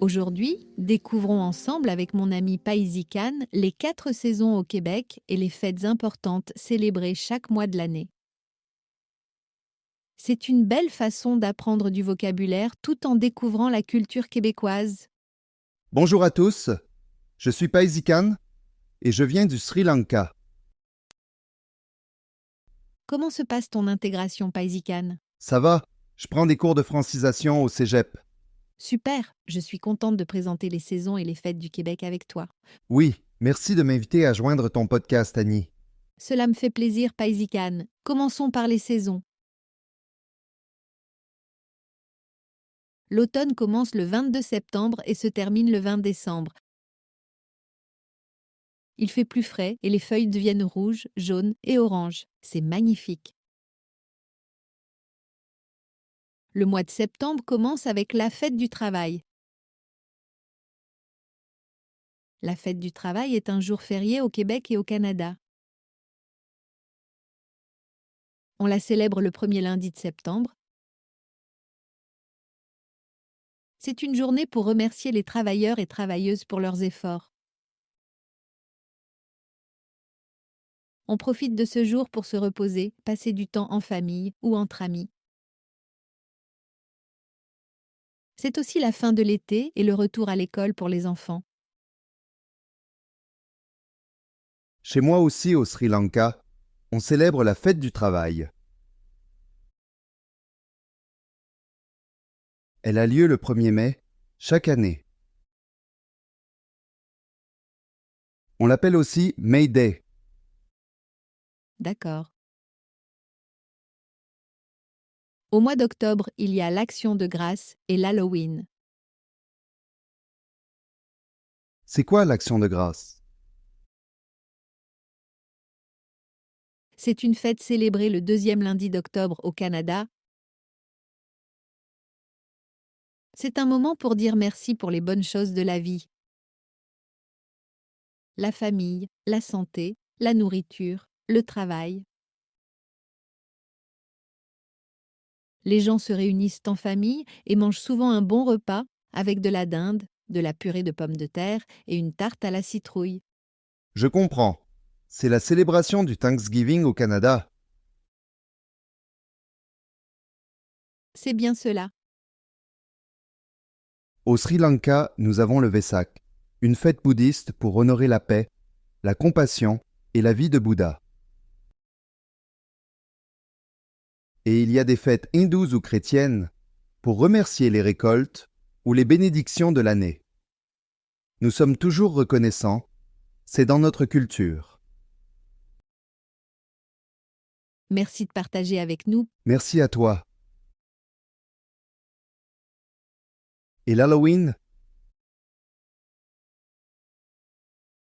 Aujourd'hui, découvrons ensemble avec mon ami Paisy Khan les 4 saisons au Québec et les fêtes importantes célébrées chaque mois de l'année. C'est une belle façon d'apprendre du vocabulaire tout en découvrant la culture québécoise. Bonjour à tous, je suis Paisy Khan et je viens du Sri Lanka. Comment se passe ton intégration, Paisy Khan? Ça va? Je prends des cours de francisation au cégep. Super, je suis contente de présenter les saisons et les fêtes du Québec avec toi. Oui, merci de m'inviter à joindre ton podcast, Annie. Cela me fait plaisir, Paisy Khan. Commençons par les saisons. L'automne commence le 22 septembre et se termine le 20 décembre. Il fait plus frais et les feuilles deviennent rouges, jaunes et oranges. C'est magnifique. Le mois de septembre commence avec la fête du travail. La fête du travail est un jour férié au Québec et au Canada. On la célèbre le premier lundi de septembre. C'est une journée pour remercier les travailleurs et travailleuses pour leurs efforts. On profite de ce jour pour se reposer, passer du temps en famille ou entre amis. C'est aussi la fin de l'été et le retour à l'école pour les enfants. Chez moi aussi au Sri Lanka, on célèbre la fête du travail. Elle a lieu le 1er mai, chaque année. On l'appelle aussi May Day. D'accord. Au mois d'octobre, il y a l'Action de grâce et l'Halloween. C'est quoi l'Action de grâce? C'est une fête célébrée le deuxième lundi d'octobre au Canada. C'est un moment pour dire merci pour les bonnes choses de la vie. La famille, la santé, la nourriture, le travail. Les gens se réunissent en famille et mangent souvent un bon repas avec de la dinde, de la purée de pommes de terre et une tarte à la citrouille. Je comprends. C'est la célébration du Thanksgiving au Canada. C'est bien cela. Au Sri Lanka, nous avons le Vesak, une fête bouddhiste pour honorer la paix, la compassion et la vie de Bouddha. Et il y a des fêtes hindoues ou chrétiennes pour remercier les récoltes ou les bénédictions de l'année. Nous sommes toujours reconnaissants, c'est dans notre culture. Merci de partager avec nous. Merci à toi. Et l'Halloween?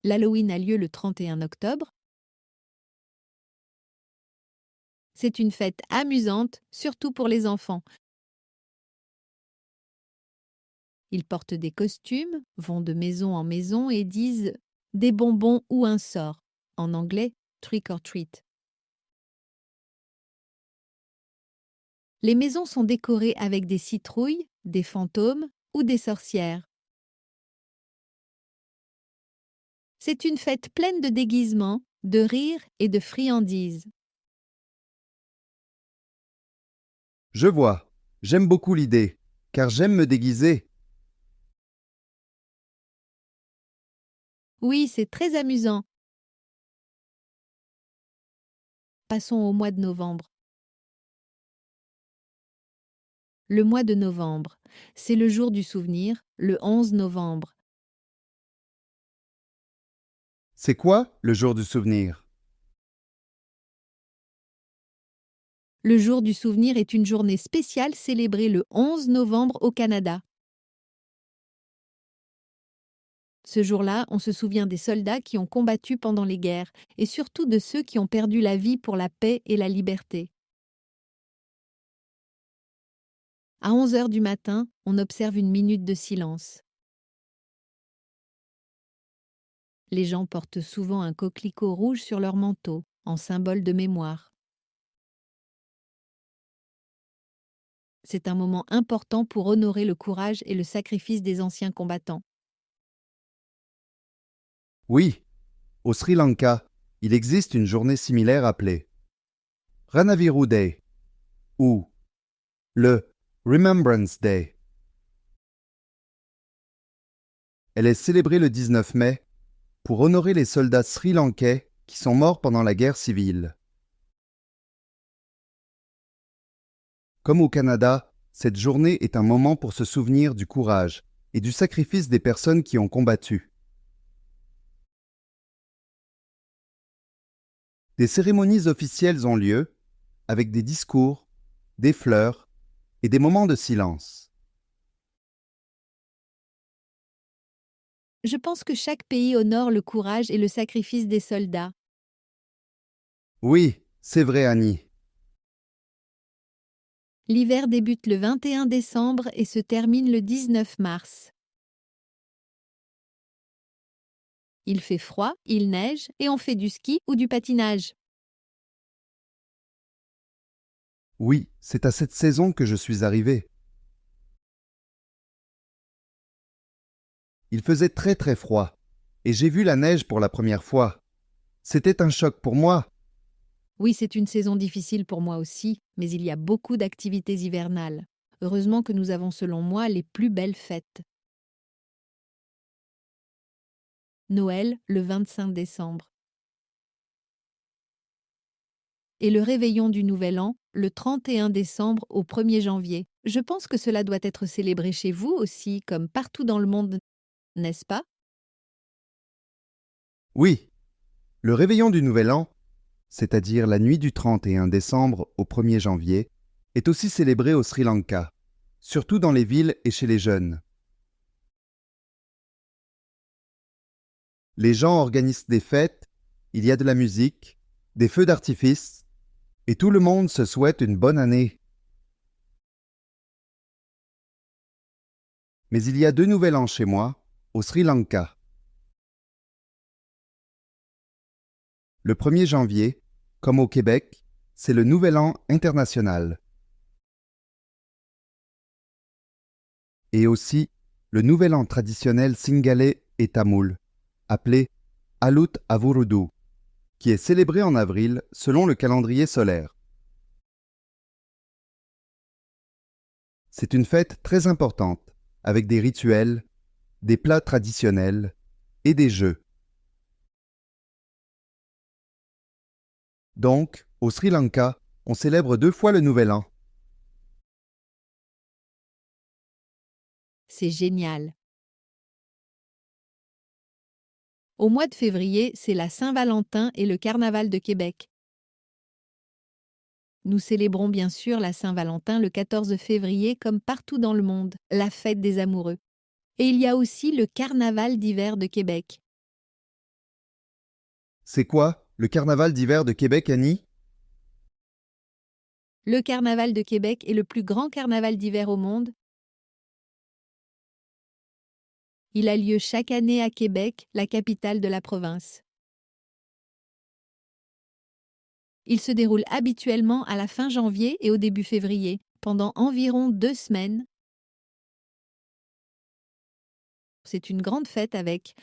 L'Halloween a lieu le 31 octobre. C'est une fête amusante, surtout pour les enfants. Ils portent des costumes, vont de maison en maison et disent « des bonbons ou un sort », en anglais « trick or treat ». Les maisons sont décorées avec des citrouilles, des fantômes ou des sorcières. C'est une fête pleine de déguisements, de rires et de friandises. Je vois. J'aime beaucoup l'idée, car j'aime me déguiser. Oui, c'est très amusant. Passons au mois de novembre. Le mois de novembre, c'est le jour du souvenir, le 11 novembre. C'est quoi le jour du souvenir? Le jour du souvenir est une journée spéciale célébrée le 11 novembre au Canada. Ce jour-là, on se souvient des soldats qui ont combattu pendant les guerres et surtout de ceux qui ont perdu la vie pour la paix et la liberté. À 11 heures du matin, on observe une minute de silence. Les gens portent souvent un coquelicot rouge sur leur manteau, en symbole de mémoire. C'est un moment important pour honorer le courage et le sacrifice des anciens combattants. Oui, au Sri Lanka, il existe une journée similaire appelée Ranaviru Day ou le Remembrance Day. Elle est célébrée le 19 mai pour honorer les soldats sri-lankais qui sont morts pendant la guerre civile. Comme au Canada, cette journée est un moment pour se souvenir du courage et du sacrifice des personnes qui ont combattu. Des cérémonies officielles ont lieu, avec des discours, des fleurs et des moments de silence. Je pense que chaque pays honore le courage et le sacrifice des soldats. Oui, c'est vrai, Annie. L'hiver débute le 21 décembre et se termine le 19 mars. Il fait froid, il neige et on fait du ski ou du patinage. Oui, c'est à cette saison que je suis arrivé. Il faisait très très froid, et j'ai vu la neige pour la première fois. C'était un choc pour moi. Oui, c'est une saison difficile pour moi aussi, mais il y a beaucoup d'activités hivernales. Heureusement que nous avons selon moi les plus belles fêtes. Noël le 25 décembre. Et le réveillon du Nouvel An le 31 décembre au 1er janvier. Je pense que cela doit être célébré chez vous aussi, comme partout dans le monde, n'est-ce pas? Oui, le réveillon du Nouvel An, c'est-à-dire la nuit du 31 décembre au 1er janvier, est aussi célébré au Sri Lanka, surtout dans les villes et chez les jeunes. Les gens organisent des fêtes, il y a de la musique, des feux d'artifice, et tout le monde se souhaite une bonne année. Mais il y a 2 Nouvel An chez moi, au Sri Lanka. Le 1er janvier, comme au Québec, c'est le Nouvel An international. Et aussi le Nouvel An traditionnel singalais et tamoul, appelé Alut Avurudu, qui est célébré en avril selon le calendrier solaire. C'est une fête très importante, avec des rituels, des plats traditionnels et des jeux. Donc, au Sri Lanka, on célèbre 2 fois le Nouvel An. C'est génial. Au mois de février, c'est la Saint-Valentin et le Carnaval de Québec. Nous célébrons bien sûr la Saint-Valentin le 14 février comme partout dans le monde, la fête des amoureux. Et il y a aussi le Carnaval d'hiver de Québec. C'est quoi, le carnaval d'hiver de Québec, Annie? Le Carnaval de Québec est le plus grand carnaval d'hiver au monde. Il a lieu chaque année à Québec, la capitale de la province. Il se déroule habituellement à la fin janvier et au début février, pendant environ 2 semaines. C'est une grande fête avec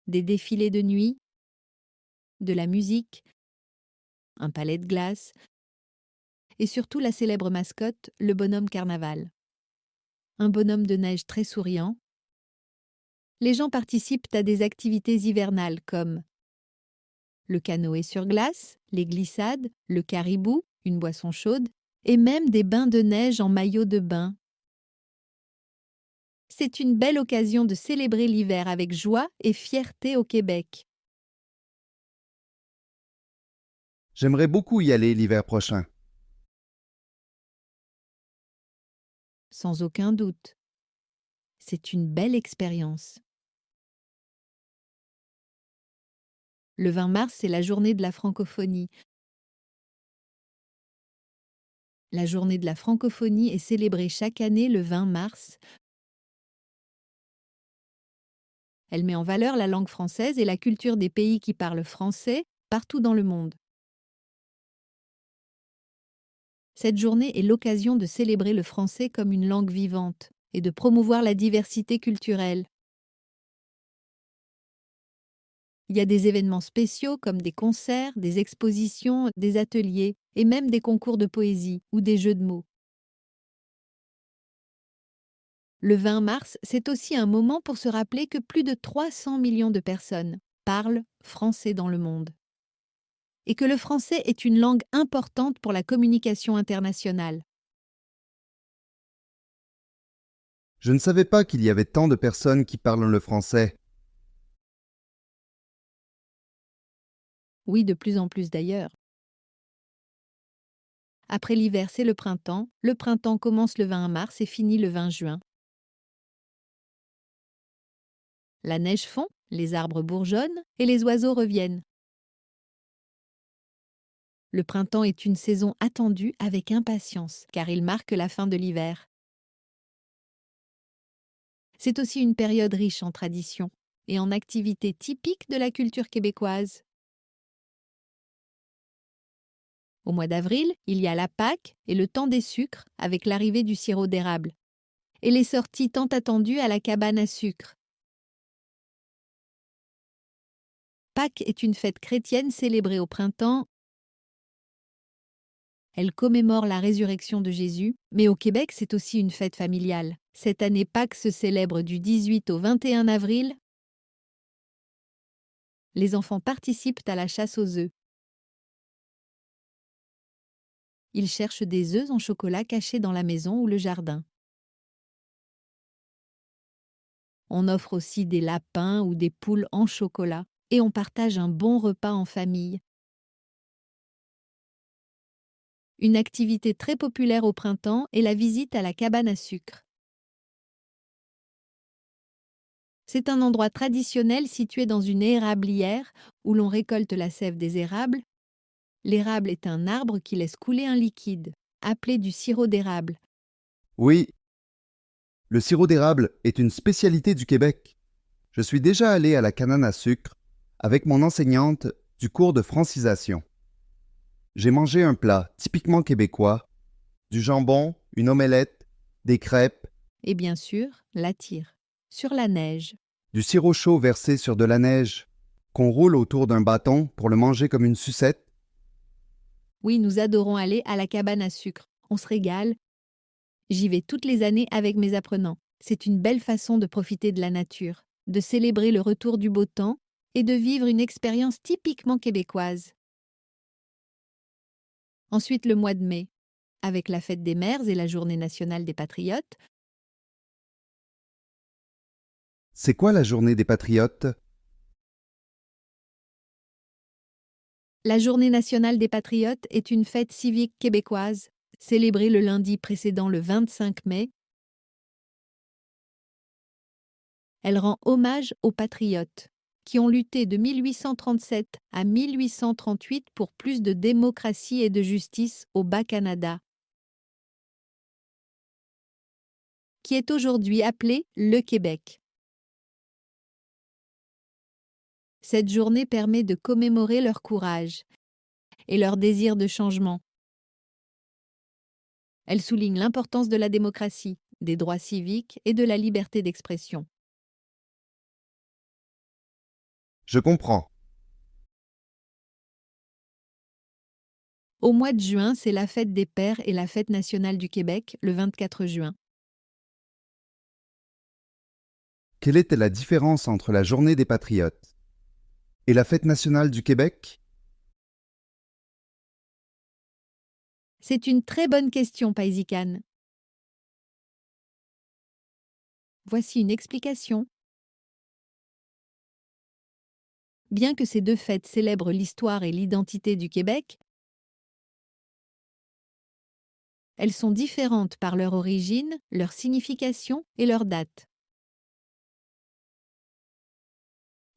des défilés de nuit, de la musique, un palais de glace et surtout la célèbre mascotte, le bonhomme carnaval. Un bonhomme de neige très souriant. Les gens participent à des activités hivernales comme le canoë sur glace, les glissades, le caribou, une boisson chaude, et même des bains de neige en maillot de bain. C'est une belle occasion de célébrer l'hiver avec joie et fierté au Québec. J'aimerais beaucoup y aller l'hiver prochain. Sans aucun doute. C'est une belle expérience. Le 20 mars, c'est la journée de la francophonie. La journée de la francophonie est célébrée chaque année le 20 mars. Elle met en valeur la langue française et la culture des pays qui parlent français partout dans le monde. Cette journée est l'occasion de célébrer le français comme une langue vivante et de promouvoir la diversité culturelle. Il y a des événements spéciaux comme des concerts, des expositions, des ateliers et même des concours de poésie ou des jeux de mots. Le 20 mars, c'est aussi un moment pour se rappeler que plus de 300 millions de personnes parlent français dans le monde et que le français est une langue importante pour la communication internationale. Je ne savais pas qu'il y avait tant de personnes qui parlent le français. Oui, de plus en plus d'ailleurs. Après l'hiver, c'est le printemps. Le printemps commence le 20 mars et finit le 20 juin. La neige fond, les arbres bourgeonnent et les oiseaux reviennent. Le printemps est une saison attendue avec impatience, car il marque la fin de l'hiver. C'est aussi une période riche en traditions et en activités typiques de la culture québécoise. Au mois d'avril, il y a la Pâque et le temps des sucres avec l'arrivée du sirop d'érable et les sorties tant attendues à la cabane à sucre. Pâques est une fête chrétienne célébrée au printemps. Elle commémore la résurrection de Jésus, mais au Québec, c'est aussi une fête familiale. Cette année, Pâques se célèbre du 18 au 21 avril. Les enfants participent à la chasse aux œufs. Ils cherchent des œufs en chocolat cachés dans la maison ou le jardin. On offre aussi des lapins ou des poules en chocolat et on partage un bon repas en famille. Une activité très populaire au printemps est la visite à la cabane à sucre. C'est un endroit traditionnel situé dans une érablière où l'on récolte la sève des érables. L'érable est un arbre qui laisse couler un liquide, appelé du sirop d'érable. Oui, le sirop d'érable est une spécialité du Québec. Je suis déjà allé à la cabane à sucre avec mon enseignante du cours de francisation. J'ai mangé un plat typiquement québécois, du jambon, une omelette, des crêpes, Et bien sûr, la tire, sur la neige. du sirop chaud versé sur de la neige, qu'on roule autour d'un bâton pour le manger comme une sucette. Oui, nous adorons aller à la cabane à sucre. On se régale. J'y vais toutes les années avec mes apprenants. C'est une belle façon de profiter de la nature, de célébrer le retour du beau temps et de vivre une expérience typiquement québécoise. Ensuite, le mois de mai, avec la fête des mères et la journée nationale des patriotes. C'est quoi la journée des patriotes? La journée nationale des patriotes est une fête civique québécoise, célébrée le lundi précédant le 25 mai. Elle rend hommage aux patriotes, qui ont lutté de 1837 à 1838 pour plus de démocratie et de justice au Bas-Canada, qui est aujourd'hui appelé le Québec. Cette journée permet de commémorer leur courage et leur désir de changement. Elle souligne l'importance de la démocratie, des droits civiques et de la liberté d'expression. Je comprends. Au mois de juin, c'est la fête des pères et la fête nationale du Québec, le 24 juin. Quelle était la différence entre la journée des patriotes et la fête nationale du Québec? C'est une très bonne question, Paisican. Voici une explication. Bien que ces deux fêtes célèbrent l'histoire et l'identité du Québec, elles sont différentes par leur origine, leur signification et leur date.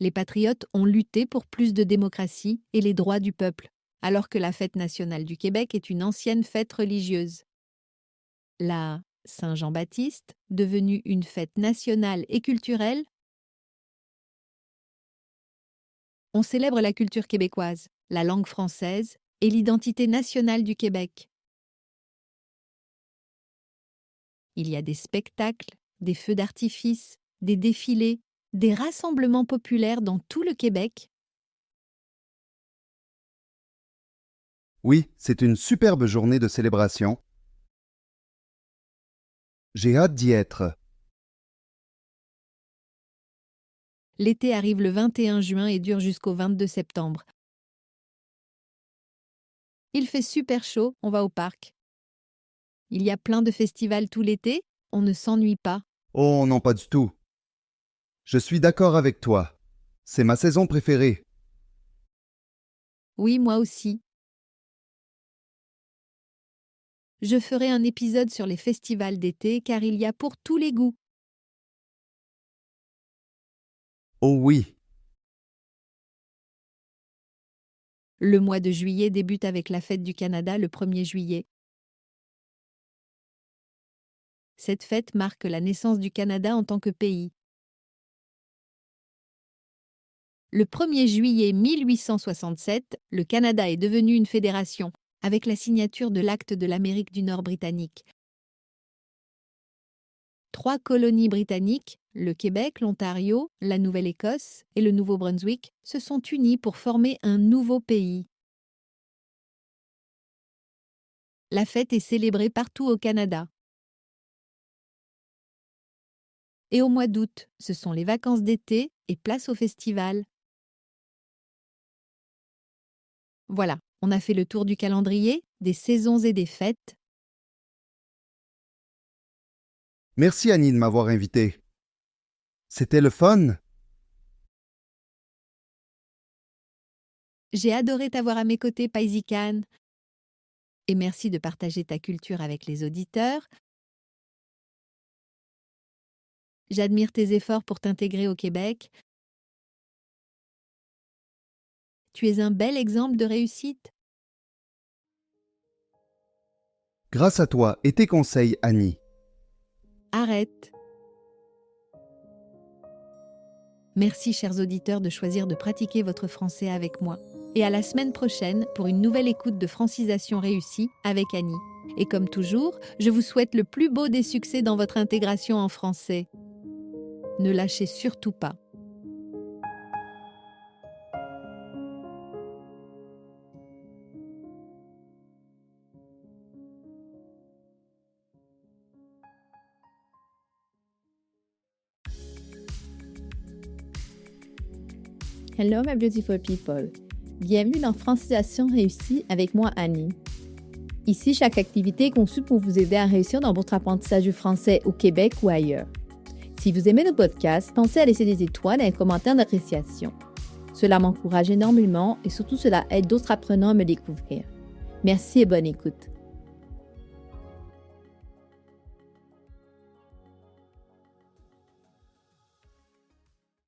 Les patriotes ont lutté pour plus de démocratie et les droits du peuple, alors que la fête nationale du Québec est une ancienne fête religieuse. La Saint-Jean-Baptiste, devenue une fête nationale et culturelle, on célèbre la culture québécoise, la langue française et l'identité nationale du Québec. Il y a des spectacles, des feux d'artifice, des défilés, des rassemblements populaires dans tout le Québec. Oui, c'est une superbe journée de célébration. J'ai hâte d'y être. L'été arrive le 21 juin et dure jusqu'au 22 septembre. Il fait super chaud, on va au parc. Il y a plein de festivals tout l'été, on ne s'ennuie pas. Oh non, pas du tout. Je suis d'accord avec toi. C'est ma saison préférée. Oui, moi aussi. Je ferai un épisode sur les festivals d'été car il y a pour tous les goûts. Oh oui, Le mois de juillet débute avec la fête du Canada le 1er juillet. Cette fête marque la naissance du Canada en tant que pays. Le 1er juillet 1867, le Canada est devenu une fédération, avec la signature de l'Acte de l'Amérique du Nord britannique. 3 colonies britanniques, le Québec, l'Ontario, la Nouvelle-Écosse et le Nouveau-Brunswick, se sont unies pour former un nouveau pays. La fête est célébrée partout au Canada. Et au mois d'août, ce sont les vacances d'été et place au festival. Voilà, on a fait le tour du calendrier, des saisons et des fêtes. merci Annie de m'avoir invité. C'était le fun. J'ai adoré t'avoir à mes côtés, Paisican. Et merci de partager ta culture avec les auditeurs. J'admire tes efforts pour t'intégrer au Québec. Tu es un bel exemple de réussite. Grâce à toi et tes conseils, Annie. Arrête. Merci, chers auditeurs, de choisir de pratiquer votre français avec moi. Et à la semaine prochaine pour une nouvelle écoute de Francisation réussie avec Annie. Et comme toujours, je vous souhaite le plus beau des succès dans votre intégration en français. Ne lâchez surtout pas. Hello my beautiful people. Bienvenue dans Francisation réussie avec moi Annie. Ici, chaque activité est conçue pour vous aider à réussir dans votre apprentissage du français au Québec ou ailleurs. Si vous aimez nos podcasts, pensez à laisser des étoiles et un commentaire d'appréciation. Cela m'encourage énormément et surtout cela aide d'autres apprenants à me découvrir. Merci et bonne écoute.